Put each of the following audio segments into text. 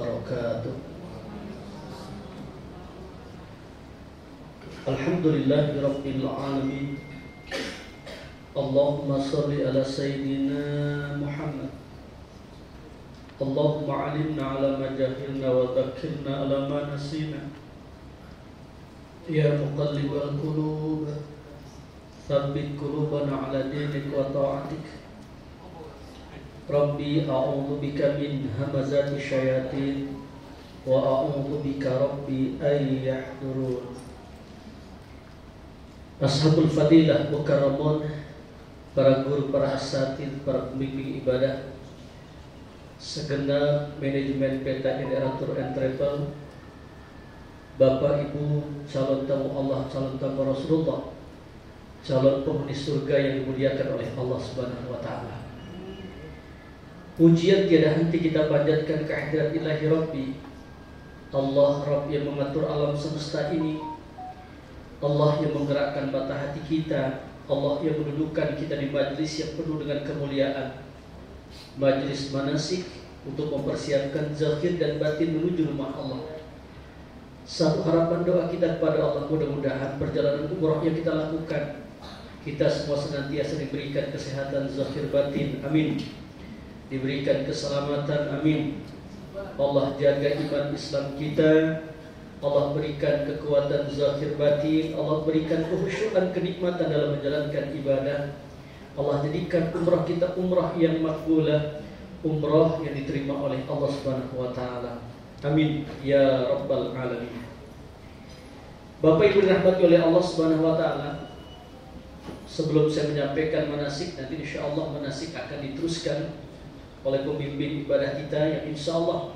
wabarakatuh. Alhamdulillahirabbil alamin. Allahumma shalli ala sayyidina Muhammad. Allahumma alimna ala ma jahilna wa dhakkirna ala ma nasina. Ya muqallibal qulub, tsabbit qulubana ala dinik wa ta'atik. Rabbi a'udzu bika min hamazati syayatin wa a'udzu bika rabbi ay yahdurun. Ashabul fadilah mukarramun, para guru, para asatidz, para pembimbing ibadah, segenap manajemen PT Daerah Tour and Travel, Bapak Ibu calon tamu Allah, calon tamu Rasulullah, calon penghuni surga yang dimuliakan oleh Allah Subhanahu wa taala. Pujian tiada henti kita panjatkan kehadirat Ilahi Rabbi, Allah Rabb yang mengatur alam semesta ini, Allah yang menggerakkan mata hati kita, Allah yang menundukkan kita di majlis yang penuh dengan kemuliaan, majlis manasik untuk mempersiapkan zahir dan batin menuju rumah Allah. Satu harapan doa kita kepada Allah, mudah-mudahan perjalanan umrah yang kita lakukan, kita semua senantiasa diberikan kesehatan zahir batin, amin. Diberikan keselamatan, amin. Allah jaga iman Islam kita, Allah berikan kekuatan zahir batin, Allah berikan kekhusyuan, kenikmatan dalam menjalankan ibadah. Allah jadikan umrah kita umrah yang makbulah, umrah yang diterima oleh Allah Subhanahu wa taala. Amin ya rabbal alamin. Bapak Ibu dirahmati oleh Allah Subhanahu wa taala, sebelum saya menyampaikan manasik, nanti insyaallah manasik akan diteruskan oleh pembimbing ibadah kita yang insyaallah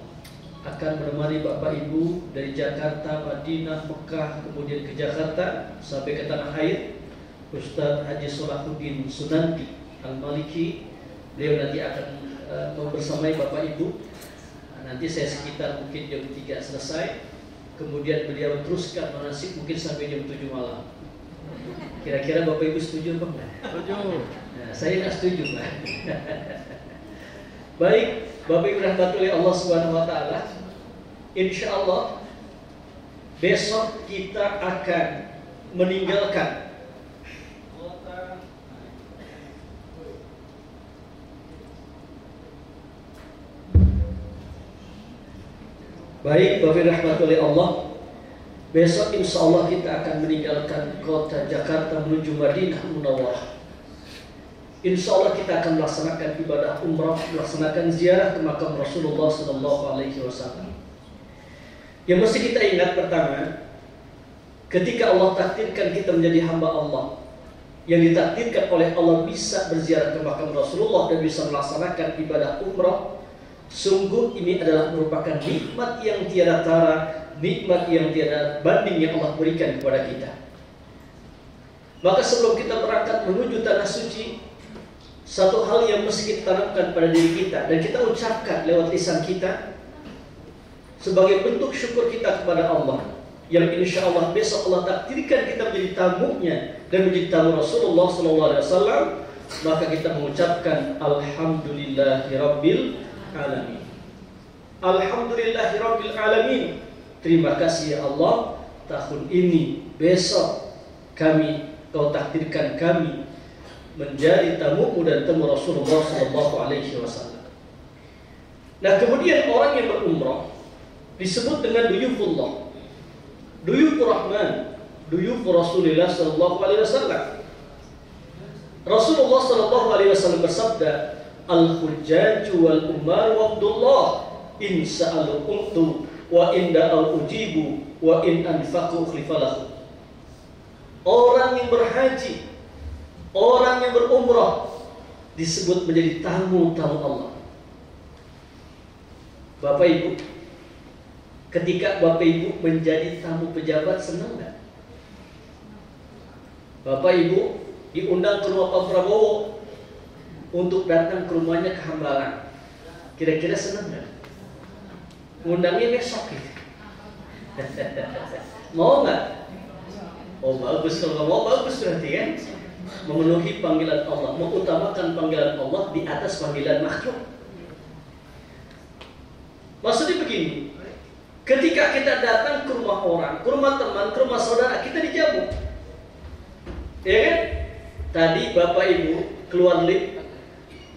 akan menemani Bapak Ibu dari Jakarta, Madinah, Mekah, kemudian ke Jakarta sampai ke tanah air, Ustaz Haji Solahuddin Sunanti Al-Maliki. Beliau nanti akan membersamai Bapak Ibu. Nanti saya sekitar mungkin jam 3 selesai, kemudian beliau teruskan manasik mungkin sampai jam 7 malam. Kira-kira Bapak Ibu setuju apa enggak? Setuju. Nah, saya nggak setuju, Pak. Baik, Bapak Ibu rahmati oleh Allah Subhanahu wa taala, insyaallah besok kita akan meninggalkan Baik, Bapak Ibu rahmati oleh Allah, besok insyaallah kita akan meninggalkan kota Jakarta menuju Madinah Munawwarah. Insyaallah kita akan melaksanakan ibadah umrah, melaksanakan ziarah ke makam Rasulullah sallallahu alaihi wasallam. Yang mesti kita ingat pertama, ketika Allah takdirkan kita menjadi hamba Allah, yang ditakdirkan oleh Allah bisa berziarah ke makam Rasulullah dan bisa melaksanakan ibadah umrah, sungguh ini adalah merupakan nikmat yang tiada tara, nikmat yang tiada banding yang Allah berikan kepada kita. Maka sebelum kita berangkat menuju tanah suci, satu hal yang mesti kita tanamkan pada diri kita dan kita ucapkan lewat lisan kita sebagai bentuk syukur kita kepada Allah, yang insya Allah besok Allah takdirkan kita menjadi tamunya dan menjadi tamu Rasulullah SAW, maka kita mengucapkan Alhamdulillahirabbil alamin. Alhamdulillahirabbil alamin. Terima kasih ya Allah, tahun ini besok Kau takdirkan kami menjadi tamumu dan tamu Rasulullah SAW. Nah, kemudian orang yang berumrah disebut dengan duyufullah, duyufur Rahman, duyufur Rasulullah SAW. Rasulullah SAW bersabda, al-hujjaju wal umar wa abdullah, in sa'alu umtu wa in da'au ujibu wa in anfaqu khlifalahu. Orang yang berhaji, orang yang berumrah disebut menjadi tamu-tamu Allah. Bapak Ibu, ketika Bapak Ibu menjadi tamu pejabat, senang nggak? Bapak Ibu diundang ke rumah Pak Prabowo untuk datang ke rumahnya ke Hambalang, kira-kira senang nggak? Undangnya besok gitu. Mau nggak? Oh bagus, kalau nggak mau bagus berarti kan memenuhi panggilan Allah, mengutamakan panggilan Allah di atas panggilan makhluk. Maksudnya maksudnya begini. Ketika kita datang ke rumah orang, ke rumah teman, ke rumah saudara, kita dijamu. Ya kan? Tadi Bapak Ibu keluar lift,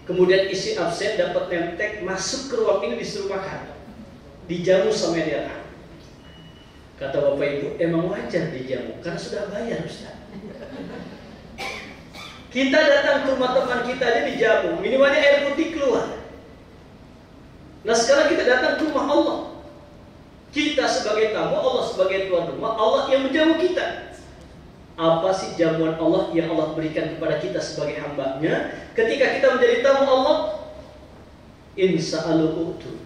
kemudian isi absen, dapat nemtek, masuk ke ruang ini disuruh makan. Dijamu sama dia. Kata Bapak Ibu, emang wajar dijamu, karena sudah bayar Ustaz. Kita datang ke rumah teman kita aja dijamu, minimalnya air putih keluar. Nah sekarang kita datang ke rumah Allah. Kita sebagai tamu, Allah sebagai tuan rumah, Allah yang menjamu kita. Apa sih jamuan Allah yang Allah berikan kepada kita sebagai hambanya? Ketika kita menjadi tamu Allah, insa'alu utu.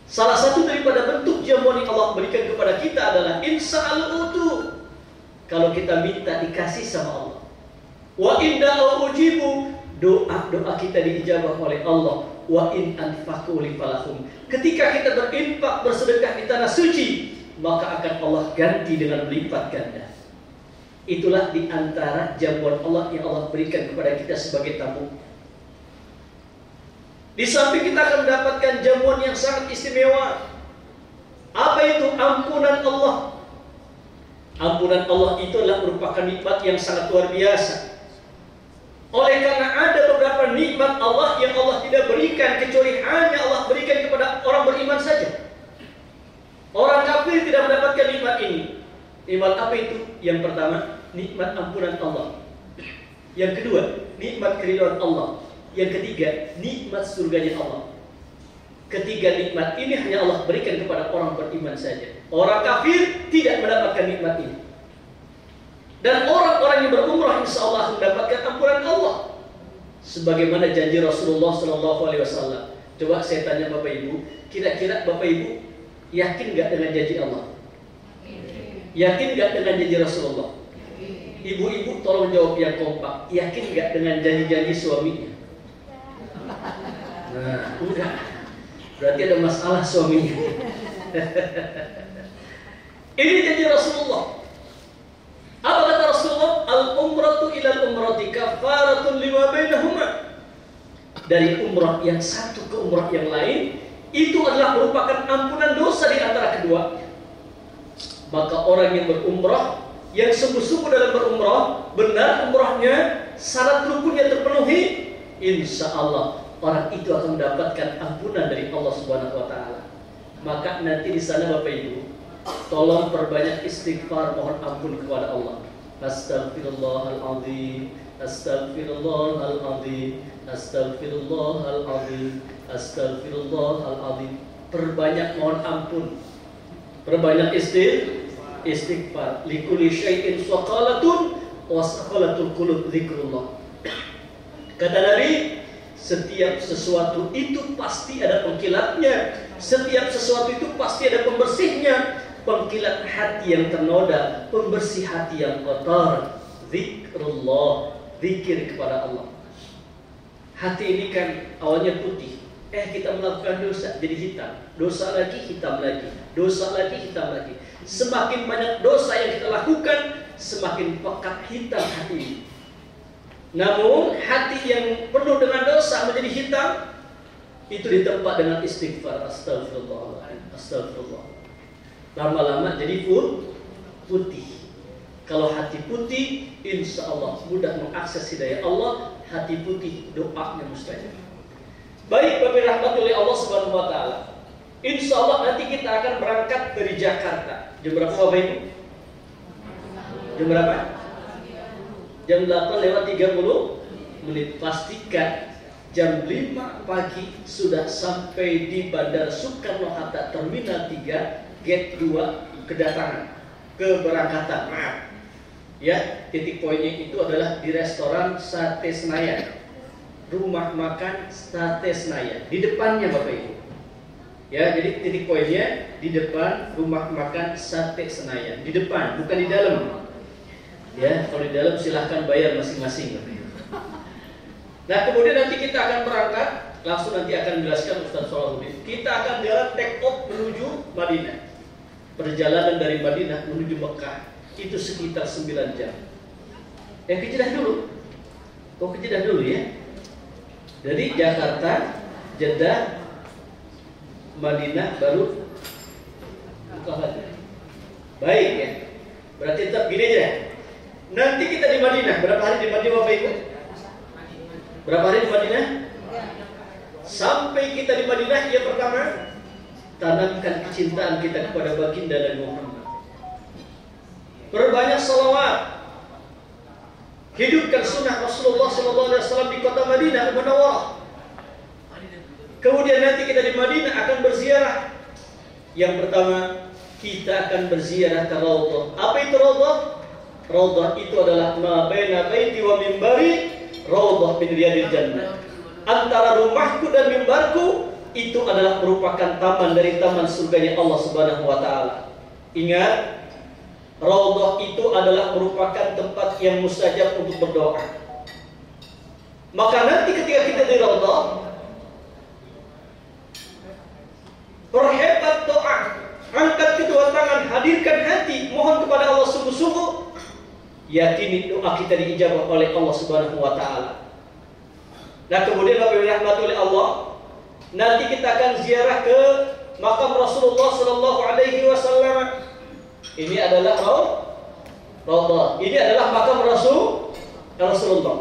Salah satu daripada bentuk jamuan yang Allah berikan kepada kita adalah insa'alu utu. Kalau kita minta dikasih sama Allah. Wa inda ujibu, doa kita diijabah oleh Allah. Wa in anfaqu li falahum. Ketika kita berinfak, bersedekah di tanah suci, maka akan Allah ganti dengan berlipat ganda. Itulah di antara jamuan Allah yang Allah berikan kepada kita sebagai tamu. Di samping kita akan mendapatkan jamuan yang sangat istimewa. Apa itu? Ampunan Allah. Ampunan Allah itu adalah merupakan nikmat yang sangat luar biasa. Oleh karena ada beberapa nikmat Allah yang Allah tidak berikan, kecuali hanya Allah berikan kepada orang beriman saja. Orang kafir tidak mendapatkan nikmat ini. Nikmat apa itu? Yang pertama, nikmat ampunan Allah. Yang kedua, nikmat keridhaan Allah. Yang ketiga, nikmat surganya Allah. Ketiga nikmat ini hanya Allah berikan kepada orang beriman saja. Orang kafir tidak mendapatkan nikmat ini. Dan orang-orang yang berumrah insya Allah mendapatkan ampunan Allah. Sebagaimana janji Rasulullah SAW. Coba saya tanya Bapak Ibu, kira-kira Bapak Ibu yakin gak dengan janji Allah? Yakin gak dengan janji Rasulullah? Ibu-ibu tolong jawab yang kompak. Yakin gak dengan janji-janji suaminya? Nah, udah. Berarti ada masalah suaminya. Ini janji Rasulullah. Apa kata Rasulullah? Al-umratu ilal umrati kafaratun lima bainahuma. Dari umrah yang satu ke umrah yang lain, itu adalah merupakan ampunan dosa di antara kedua. Maka orang yang berumrah, yang sungguh-sungguh dalam berumrah, benar umrahnya, syarat rukunnya terpenuhi, insya Allah orang itu akan mendapatkan ampunan dari Allah Subhanahu wa Ta'ala. Maka nanti di sana Bapak Ibu, tolong perbanyak istighfar, mohon ampun kepada Allah. Astaghfirullahaladzim, astaghfirullahaladzim, astaghfirullahaladzim, astaghfirullahaladzim. Perbanyak mohon ampun, perbanyak istighfar. Likulli syai'in saqalatun wa saqalatul qulub dzikrullah. Kata Nabi, setiap sesuatu itu pasti ada pengkilatnya. Setiap sesuatu itu pasti ada pembersihnya. Pengkilat hati yang ternoda, pembersih hati yang kotor. Zikrullah, zikir kepada Allah. Hati ini kan awalnya putih. Kita melakukan dosa jadi hitam. Dosa lagi, hitam lagi. Dosa lagi, hitam lagi. Semakin banyak dosa yang kita lakukan, semakin pekat hitam hati ini. Namun hati yang penuh dengan dosa menjadi hitam, itu ditempa dengan istighfar. Astagfirullahaladzim, astagfirullah. Lama-lama jadi putih. Kalau hati putih, insya Allah mudah mengakses hidayah Allah. Hati putih, doanya mustajab. Baik, Bapak rahmat oleh Allah Subhanahu wa Ta'ala. Insya Allah nanti kita akan berangkat dari Jakarta. Jam berapa Bapak Ibu? Jam berapa? Jam 8:30. Pastikan jam 5 pagi sudah sampai di Bandara Soekarno-Hatta Terminal 3 Gate 2 kedatangan, keberangkatan. Maaf. Ya, titik poinnya itu adalah di restoran Sate Senayan. Rumah makan Sate Senayan. Di depannya Bapak Ibu. Ya, jadi titik poinnya di depan rumah makan Sate Senayan. Di depan, bukan di dalam. Ya, kalau di dalam silahkan bayar masing-masing. Nah, kemudian nanti kita akan berangkat. Langsung nanti akan menjelaskan Ustaz Salahuddin. Kita akan jalan take off menuju Madinah. Perjalanan dari Madinah menuju Mekah itu sekitar 9 jam. Ke Jeddah dulu. Ke Jeddah dulu ya. Dari Jakarta, Jeddah, Madinah baru buka hati. Baik ya. Berarti tetap gini aja. Nanti kita di Madinah, berapa hari di Madinah Bapak Ibu? Berapa hari di Madinah? Sampai kita di Madinah, yang pertama tanamkan kecintaan kita kepada baginda Nabi Muhammad. Berbanyak salawat. Hidupkan sunnah Rasulullah SAW di kota Madinah Munawwarah. Kemudian nanti kita di Madinah akan berziarah. Yang pertama, kita akan berziarah ke Raudhah. Apa itu Raudhah? Raudhah itu adalah ma baina baiti wa mimbari Raudhah min riyadil jannah. Antara rumahku dan mimbarku itu adalah merupakan taman dari taman surganya Allah Subhanahu wa taala. Ingat, Raudhah itu adalah merupakan tempat yang mustajab untuk berdoa. Maka nanti ketika kita di Raudhah, perhebat doa, angkat kedua tangan, hadirkan hati, mohon kepada Allah sungguh-sungguh, yakini doa kita diijabah oleh Allah Subhanahu wa taala. Nah, kemudian Bapak dirahmati oleh Allah, nanti kita akan ziarah ke makam Rasulullah sallallahu alaihi wasallam. Ini adalah Raudhah. Ini adalah makam Rasulullah.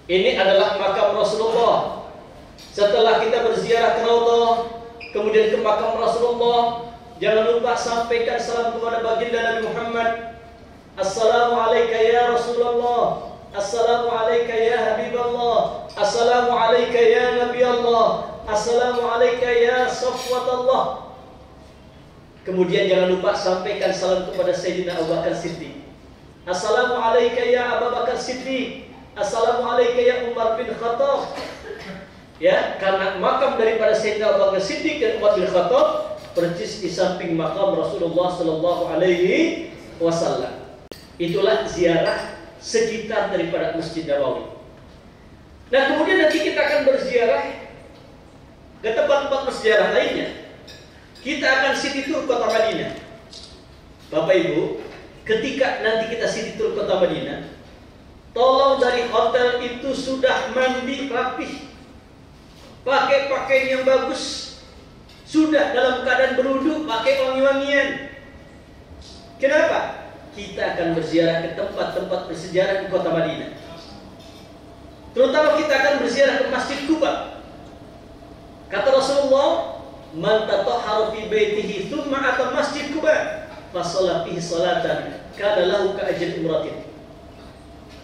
Ini adalah makam Rasulullah. Setelah kita berziarah ke Raudhah, kemudian ke makam Rasulullah, jangan lupa sampaikan salam kepada baginda Nabi Muhammad. Assalamualaikum ya Rasulullah. Assalamualaikum ya Habiballah. Assalamualaikum ya Nabi Allah. Assalamualaikum ya Safwatullah. Kemudian jangan lupa sampaikan salam kepada Sayyidina Abu Bakar Siddiq. Assalamualaikum ya Abu Bakar Siddiq. Assalamualaikum ya Umar bin Khattab. Ya, karena makam daripada Sayyidina Abu Bakar Siddiq dan Umar bin Khattab persis di samping makam Rasulullah sallallahu alaihi wasallam. Itulah ziarah sekitar daripada Masjid Nabawi. Nah, kemudian nanti kita akan berziarah ke tempat-tempat berziarah lainnya. Kita akan city tour kota Madinah. Bapak Ibu, ketika nanti kita city tour kota Madinah, tolong dari hotel itu sudah mandi rapih, pakai pakaian yang bagus, sudah dalam keadaan berwudu, pakai wangi-wangian. Kenapa? Kita akan berziarah ke tempat-tempat bersejarah di kota Madinah. Terutama kita akan berziarah ke Masjid Quba. Kata Rasulullah, man tatahhara fi baitihi thumma ata Masjid Quba fa shalla fihi salatan kana lahu ka ajri umratin.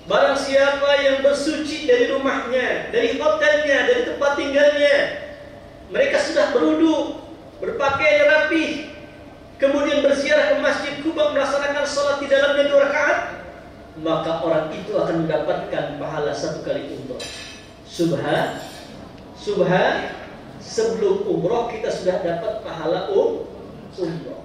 Barang siapa yang bersuci dari rumahnya, dari hotelnya, dari tempat tinggalnya, mereka sudah berwudu, berpakaian rapi, kemudian berziarah ke Masjid Quba melaksanakan salat di dalamnya 2 rakaat, maka orang itu akan mendapatkan pahala 1 kali umrah. Subhan sebelum umrah kita sudah dapat pahala umrah.